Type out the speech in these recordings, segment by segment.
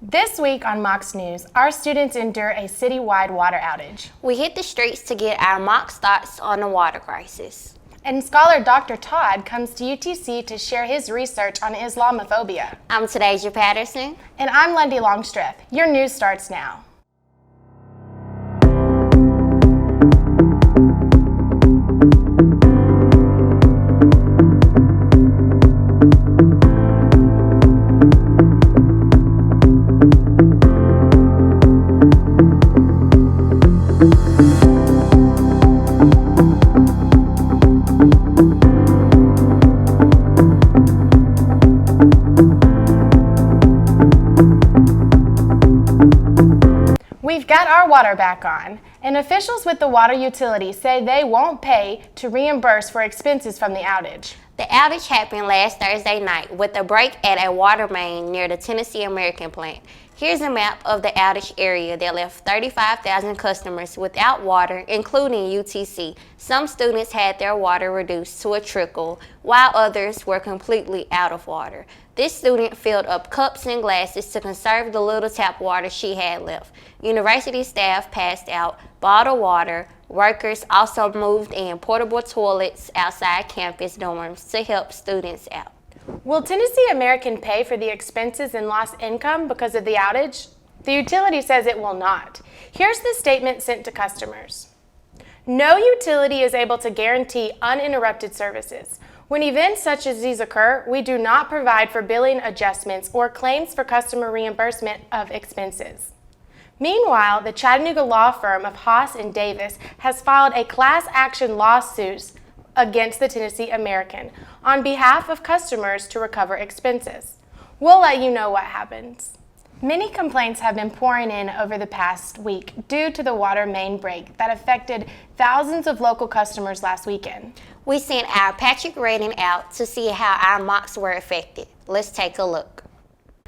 This week on Mocs News, our students endure a citywide water outage. We hit the streets to get our Mocs thoughts on the water crisis. And scholar Dr. Todd comes to UTC to share his research on Islamophobia. I'm Tadeja Patterson. And I'm Lundy Longstreth. Your news starts now. We've got our water back on, and officials with the water utility say they won't pay to reimburse for expenses from the outage. The outage happened last Thursday night with a break at a water main near the Tennessee American plant. Here's a map of the outage area that left 35,000 customers without water, including UTC. Some students had their water reduced to a trickle, while others were completely out of water. This student filled up cups and glasses to conserve the little tap water she had left. University staff passed out bottled water. Workers also moved in portable toilets outside campus dorms to help students out. Will Tennessee American pay for the expenses and lost income because of the outage? The utility says it will not. Here's the statement sent to customers. No utility is able to guarantee uninterrupted services. When events such as these occur, we do not provide for billing adjustments or claims for customer reimbursement of expenses. Meanwhile, the Chattanooga law firm of Haas and Davis has filed a class action lawsuit against the Tennessee American on behalf of customers to recover expenses. We'll let you know what happens. Many complaints have been pouring in over the past week due to the water main break that affected thousands of local customers last weekend. We sent our Patrick Redden out to see how our Mocs were affected. Let's take a look.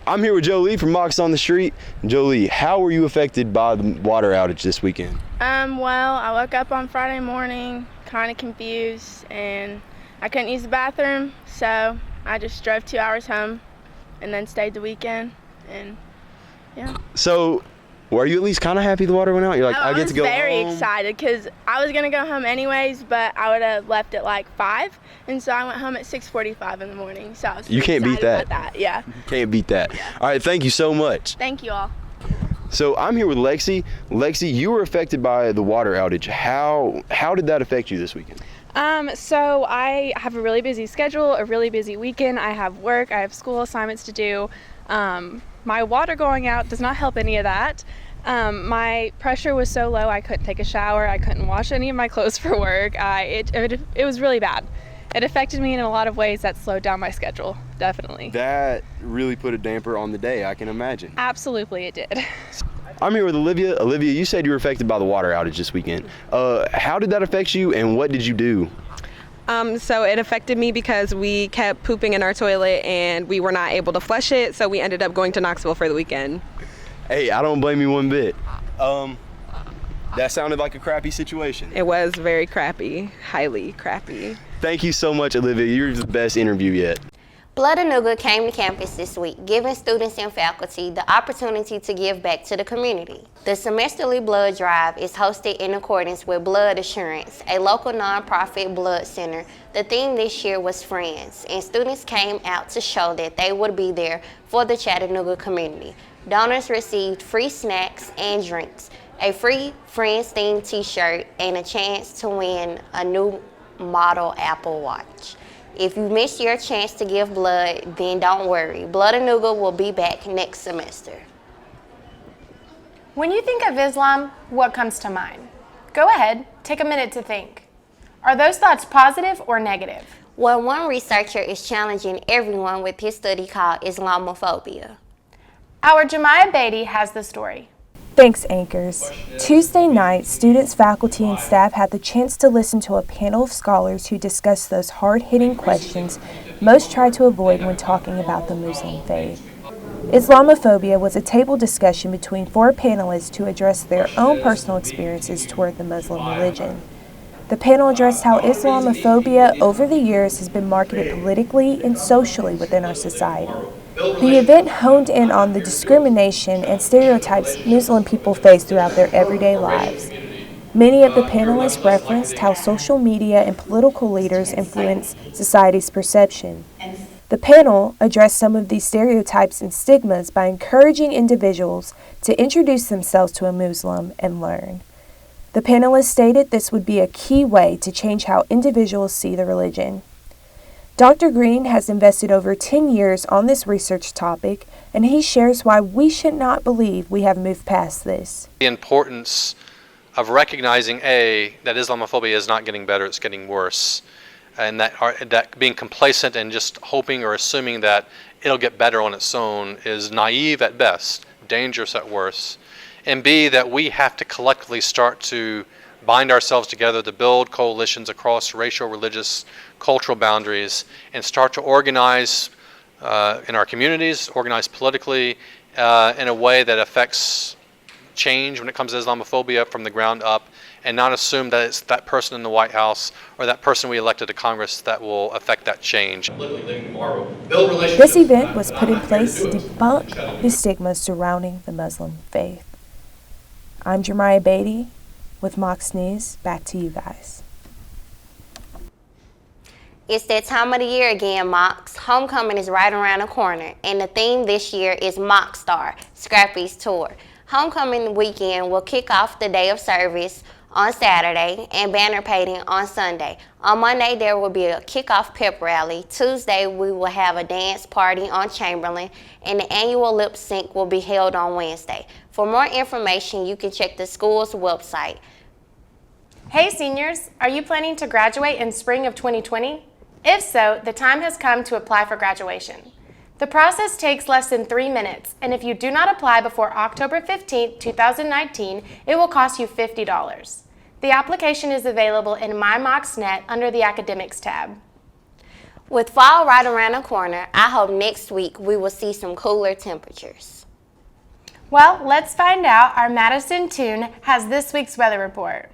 I'm here with Jolie from Mocs on the Street. Jolie, how were you affected by the water outage this weekend? Well, I woke up on Friday morning kind of confused and I couldn't use the bathroom, so I just drove 2 hours home and then stayed the weekend, and yeah. So, were you at least kind of happy the water went out? You're like, I get to go home. I was very excited because I was going to go home anyways, but I would have left at like 5, and so I went home at 6:45 in the morning, so I was You can't beat that. About that. Yeah. Can't beat that. Yeah. All right, thank you so much. Thank you all. So I'm here with Lexi. Lexi, you were affected by the water outage. How did that affect you this weekend? So I have a really busy schedule, a really busy weekend. I have work, I have school assignments to do. My water going out does not help any of that. My pressure was so low I couldn't take a shower, I couldn't wash any of my clothes for work. It was really bad. It affected me in a lot of ways that slowed down my schedule, definitely. That really put a damper on the day, I can imagine. Absolutely, it did. I'm here with Olivia. Olivia, you said you were affected by the water outage this weekend. How did that affect you, and what did you do? So it affected me because we kept pooping in our toilet and we were not able to flush it, so we ended up going to Knoxville for the weekend. Hey, I don't blame you one bit. That sounded like a crappy situation. It was very crappy, highly crappy. Thank you so much, Olivia. You're the best interview yet. Chattanooga came to campus this week, giving students and faculty the opportunity to give back to the community. The semesterly blood drive is hosted in accordance with Blood Assurance, a local nonprofit blood center. The theme this year was Friends, and students came out to show that they would be there for the Chattanooga community. Donors received free snacks and drinks, a free Friends-themed t-shirt, and a chance to win a new model Apple Watch. If you missed your chance to give blood, then don't worry. Chattanooga will be back next semester. When you think of Islam, what comes to mind? Go ahead, take a minute to think. Are those thoughts positive or negative? Well, one researcher is challenging everyone with his study called Islamophobia. Our Jemiah Beatty has the story. Thanks, Anchors. Tuesday night, students, faculty, and staff had the chance to listen to a panel of scholars who discussed those hard-hitting questions most try to avoid when talking about the Muslim faith. Islamophobia was a table discussion between 4 panelists to address their own personal experiences toward the Muslim religion. The panel addressed how Islamophobia over the years has been marketed politically and socially within our society. The event honed in on the discrimination and stereotypes Muslim people face throughout their everyday lives. Many of the panelists referenced how social media and political leaders influence society's perception. The panel addressed some of these stereotypes and stigmas by encouraging individuals to introduce themselves to a Muslim and learn. The panelists stated this would be a key way to change how individuals see the religion. Dr. Green has invested over 10 years on this research topic, and he shares why we should not believe we have moved past this. The importance of recognizing, that Islamophobia is not getting better, it's getting worse. And that being complacent and just hoping or assuming that it'll get better on its own is naive at best, dangerous at worst. And B, that we have to collectively start to bind ourselves together to build coalitions across racial, religious, cultural boundaries and start to organize in our communities, organize politically in a way that affects change when it comes to Islamophobia from the ground up, and not assume that it's that person in the White House or that person we elected to Congress that will affect that change. This event was put in place to debunk the stigmas surrounding the Muslim faith. I'm Jeremiah Beatty with Mocs News. Back to you guys. It's that time of the year again, Mocs. Homecoming is right around the corner, and the theme this year is Mock Star, Scrappy's Tour. Homecoming weekend will kick off the day of service on Saturday and banner painting on Sunday. On Monday, there will be a kickoff pep rally. Tuesday, we will have a dance party on Chamberlain, and the annual lip sync will be held on Wednesday. For more information, you can check the school's website. Hey seniors, are you planning to graduate in spring of 2020? If so, the time has come to apply for graduation. The process takes less than 3 minutes, and if you do not apply before October 15, 2019, it will cost you $50. The application is available in My Mocs Net under the Academics tab. With fall right around the corner, I hope next week we will see some cooler temperatures. Well, let's find out. Our Madison Toon has this week's weather report.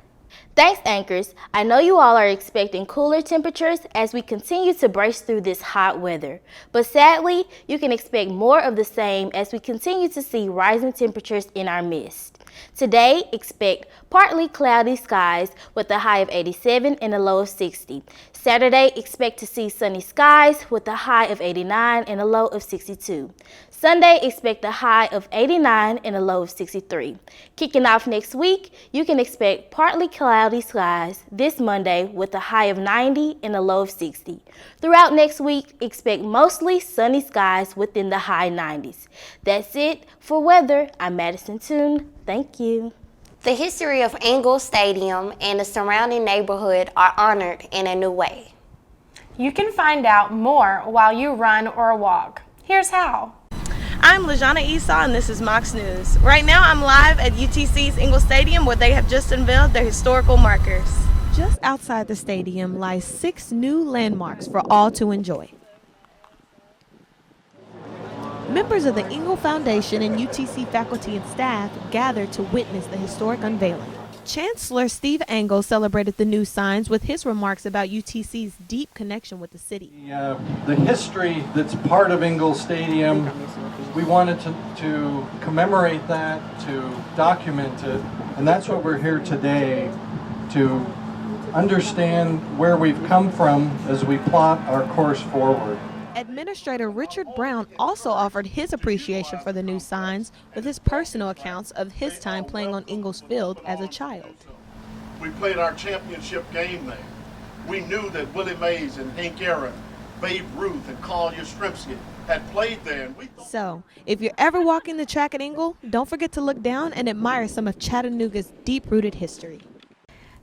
Thanks, anchors. I know you all are expecting cooler temperatures as we continue to brace through this hot weather. But sadly, you can expect more of the same as we continue to see rising temperatures in our midst. Today, expect partly cloudy skies with a high of 87 and a low of 60. Saturday, expect to see sunny skies with a high of 89 and a low of 62. Sunday, expect a high of 89 and a low of 63. Kicking off next week, you can expect partly cloudy skies this Monday with a high of 90 and a low of 60. Throughout next week, expect mostly sunny skies within the high 90s. That's it for weather. I'm Madison Toon. Thank you. The history of Ingalls Stadium and the surrounding neighborhood are honored in a new way. You can find out more while you run or walk. Here's how. I'm Lejana Esau, and this is Mocs News. Right now, I'm live at UTC's Ingalls Stadium, where they have just unveiled their historical markers. Just outside the stadium lies 6 new landmarks for all to enjoy. Members of the Ingalls Foundation and UTC faculty and staff gathered to witness the historic unveiling. Chancellor Steve Engel celebrated the new signs with his remarks about UTC's deep connection with the city. The history that's part of Ingalls Stadium, we wanted to commemorate that, to document it, and that's what we're here today, to understand where we've come from as we plot our course forward. Administrator Richard Brown also offered his appreciation for the new signs with his personal accounts of his time playing on Ingalls Field as a child. We played our championship game there. We knew that Willie Mays and Hank Aaron, Babe Ruth and Carl Yastrzemski had played there. So, if you're ever walking the track at Ingalls, don't forget to look down and admire some of Chattanooga's deep-rooted history.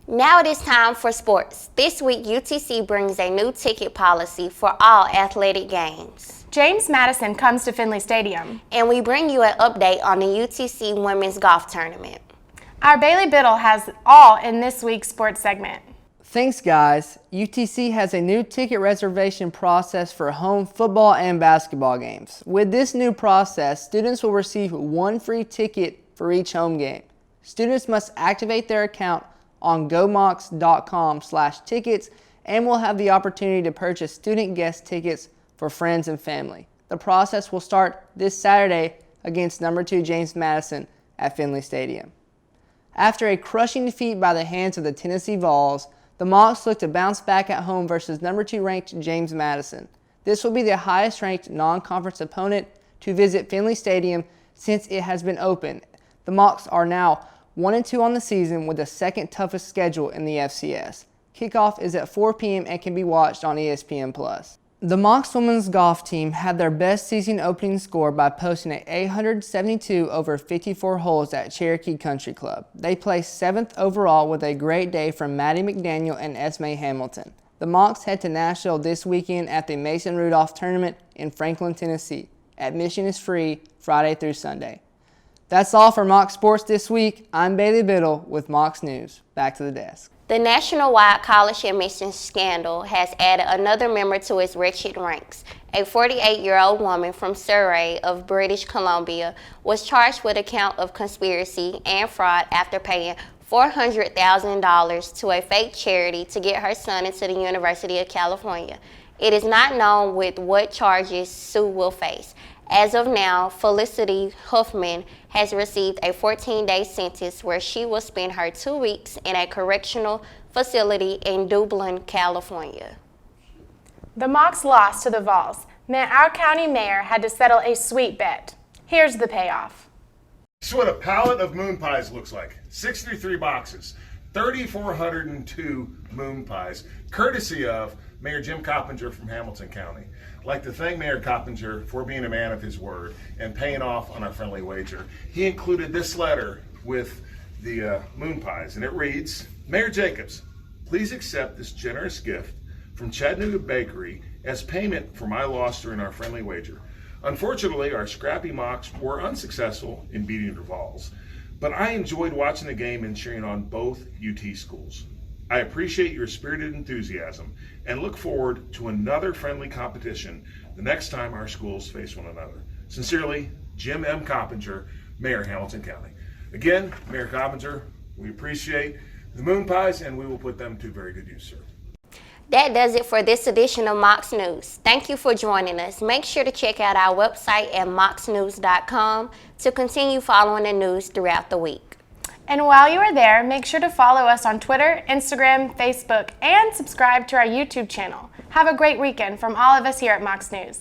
Now it is time for sports. This week, UTC brings a new ticket policy for all athletic games. James Madison comes to Finley Stadium. And we bring you an update on the UTC Women's Golf Tournament. Our Bailey Biddle has all in this week's sports segment. Thanks, guys. UTC has a new ticket reservation process for home football and basketball games. With this new process, students will receive 1 free ticket for each home game. Students must activate their account on gomocs.com/tickets and will have the opportunity to purchase student guest tickets for friends and family. The process will start this Saturday against number 2 James Madison at Finley Stadium. After a crushing defeat by the hands of the Tennessee Vols, the Mocs look to bounce back at home versus number 2 ranked James Madison. This will be the highest ranked non-conference opponent to visit Finley Stadium since it has been open. The Mocs are now 1-2 on the season with the second toughest schedule in the FCS. Kickoff is at 4 p.m. and can be watched on ESPN+. The Mocs women's golf team had their best season opening score by posting an 872 over 54 holes at Cherokee Country Club. They placed 7th overall with a great day from Maddie McDaniel and Esme Hamilton. The Mocs head to Nashville this weekend at the Mason Rudolph Tournament in Franklin, Tennessee. Admission is free Friday through Sunday. That's all for Mocs Sports this week. I'm Bailey Biddle with Mocs News. Back to the desk. The nationwide college admissions scandal has added another member to its wretched ranks. A 48-year-old woman from Surrey of British Columbia was charged with a count of conspiracy and fraud after paying $400,000 to a fake charity to get her son into the University of California. It is not known with what charges Sue will face. As of now, Felicity Huffman has received a 14-day sentence where she will spend her 2 weeks in a correctional facility in Dublin, California. The Mocs loss to the Vols meant our county mayor had to settle a sweet bet. Here's the payoff. This is what a pallet of moon pies looks like. 63 boxes, 3,402 moon pies, courtesy of Mayor Jim Coppinger from Hamilton County. I'd like to thank Mayor Coppinger for being a man of his word and paying off on our friendly wager. He included this letter with the moon pies, and it reads, Mayor Jacobs, please accept this generous gift from Chattanooga Bakery as payment for my loss during our friendly wager. Unfortunately, our scrappy Mocs were unsuccessful in beating the Vols, but I enjoyed watching the game and cheering on both UT schools. I appreciate your spirited enthusiasm and look forward to another friendly competition the next time our schools face one another. Sincerely, Jim M. Coppinger, Mayor Hamilton County. Again, Mayor Coppinger, we appreciate the moon pies and we will put them to very good use, sir. That does it for this edition of Mocs News. Thank you for joining us. Make sure to check out our website at mocsnews.com to continue following the news throughout the week. And while you are there, make sure to follow us on Twitter, Instagram, Facebook, and subscribe to our YouTube channel. Have a great weekend from all of us here at Mocs News.